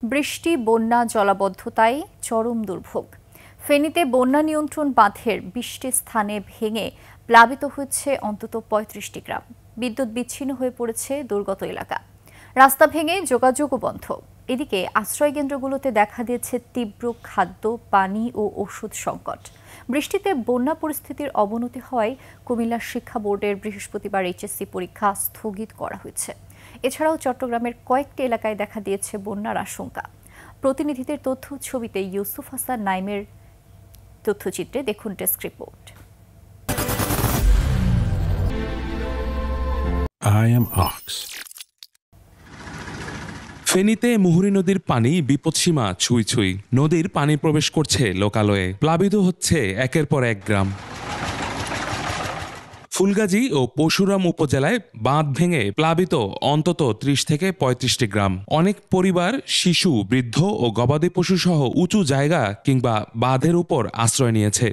বৃষ্টি, বন্যা, জলাবদ্ধতায় চরম দুর্ভোগ। ফেনীতে বন্যা নিয়ন্ত্রণ বাঁধের ২০টি স্থানে ভেঙে প্লাবিত হয়েছে অন্তত ৩৫টি গ্রাম। বিদ্যুৎ বিচ্ছিন্ন হয়ে পড়েছে দুর্গত এলাকা। রাস্তা ভেঙে যোগাযোগও বন্ধ। এদিকে আশ্রয়কেন্দ্রগুলোতে দেখা দিয়েছে তীব্র খাদ্য, পানি ও ওষুধ সংকট। বৃষ্টিতে বন্যা পরিস্থিতির অবনতি হওয়ায় কুমিল্লা শিক্ষা বোর্ডের বৃহস্পতিবার এইচএসসি পরীক্ষা স্থগিত করা হয়েছে। এছাড়াও চট্টগ্রামের কয়েকটি এলাকায় দেখা দিয়েছে বন্যার আশঙ্কা। প্রতিনিধিদের তথ্য ছবিতে ইউসুফ হাসান নাইমের তথ্যচিত্রে দেখুন ডেস্ক রিপোর্ট। ফেনীতে মুহুরী নদীর পানি বিপদসীমা ছুঁই ছুঁই। নদীর পানি প্রবেশ করছে লোকালয়ে, প্লাবিত হচ্ছে একের পর এক গ্রাম। ফুলগাজী ও পরশুরাম উপজেলায় বাঁধ ভেঙে প্লাবিত অন্তত ৩০ থেকে ৩৫টি গ্রাম। অনেক পরিবার শিশু, বৃদ্ধ ও গবাদি পশু সহ উঁচু জায়গা কিংবা বাঁধের উপর আশ্রয় নিয়েছে।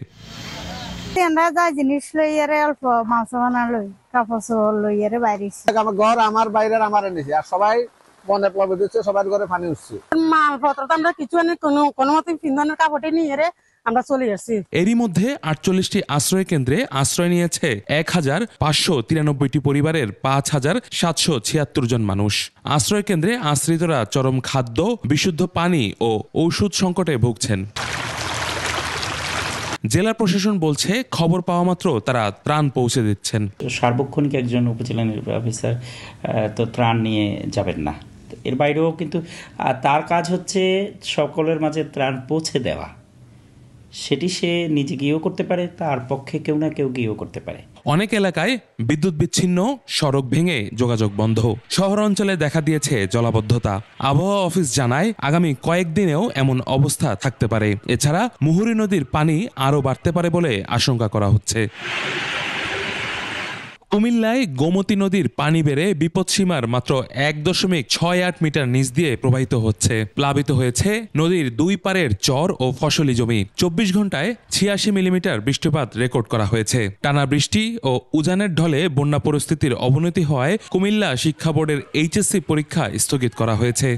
আমরা যা জিনিস লইয়ারে অল্প মাছ বানালই, কাপড় লইয়ারে বাইরে আমার ঘর আমার বাইরের আমার নিচে, আর সবাই বনে প্লাবিত হচ্ছে, সবার ঘরে পানি উঠছে। মালপত্র তো আমরা কিছু কোনো মতে পিন্ধনের কাপড়ে নিয়ে আমরা চলে আসছি। এরই মধ্যে ৪৮টি আশ্রয় কেন্দ্রে আশ্রয় নিয়েছে ১,৫৯৩টি পরিবারের ৫,৭৭৬ জন মানুষ। আশ্রয় কেন্দ্রে আশ্রিতরা চরম খাদ্য, বিশুদ্ধ পানি ও ঔষধ সংকটে ভুগছেন। জেলা প্রশাসন বলছে, খবর পাওয়া মাত্র তারা ত্রাণ পৌঁছে দিচ্ছেন। সার্বক্ষণিক একজন উপজেলা নির্বাহী অফিসার তো ত্রাণ নিয়ে যাবেন না। এর বাইরেও কিন্তু তার কাজ হচ্ছে সকলের মাঝে ত্রাণ পৌঁছে দেওয়া। সেটি সে নিজে গিয়েও করতে পারে, তার পক্ষে কেউ না কেউ গিয়েও করতে পারে। অনেক এলাকায় বিদ্যুৎ বিচ্ছিন্ন, সড়ক ভেঙে যোগাযোগ বন্ধ। শহর অঞ্চলে দেখা দিয়েছে জলাবদ্ধতা। আবহাওয়া অফিস জানায়, আগামী কয়েকদিনেও এমন অবস্থা থাকতে পারে। এছাড়া মুহুরী নদীর পানি আরও বাড়তে পারে বলে আশঙ্কা করা হচ্ছে। কুমিল্লায় গোমতী নদীর পানি বেড়ে বিপদসীমার মাত্র ১.৬৮ মিটার নিচ দিয়ে প্রবাহিত হচ্ছে। প্লাবিত হয়েছে নদীর দুই পারের চর ও ফসলি জমি। ২৪ ঘন্টায় ৮৬ মিলিমিটার বৃষ্টিপাত রেকর্ড করা হয়েছে। টানা বৃষ্টি ও উজানের ঢলে বন্যা পরিস্থিতির অবনতি হওয়ায় কুমিল্লা শিক্ষা বোর্ডের এইচএসসি পরীক্ষা স্থগিত করা হয়েছে।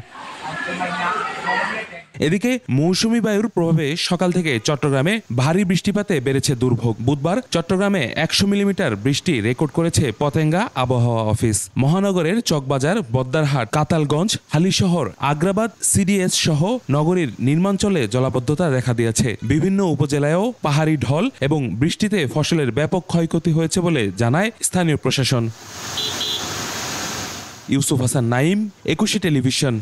এদিকে মৌসুমী বায়ুর প্রভাবে সকাল থেকে চট্টগ্রামে ভারী বৃষ্টিপাতে বেড়েছে দুর্ভোগ। বুধবার চট্টগ্রামে ১০০ মিলিমিটার বৃষ্টি রেকর্ড করেছে পতেঙ্গা আবহাওয়া অফিস। মহানগরের চকবাজার, বদ্দারহাট, কাতালগঞ্জ, হালিশহর, আগ্রাবাদ, সিডিএস সহ নগরীর নির্মাঞ্চলে জলাবদ্ধতা দেখা দিয়েছে। বিভিন্ন উপজেলায়ও পাহাড়ি ঢল এবং বৃষ্টিতে ফসলের ব্যাপক ক্ষয়ক্ষতি হয়েছে বলে জানায় স্থানীয় প্রশাসন। ইউসুফ হাসান নাইম, ২১ টেলিভিশন।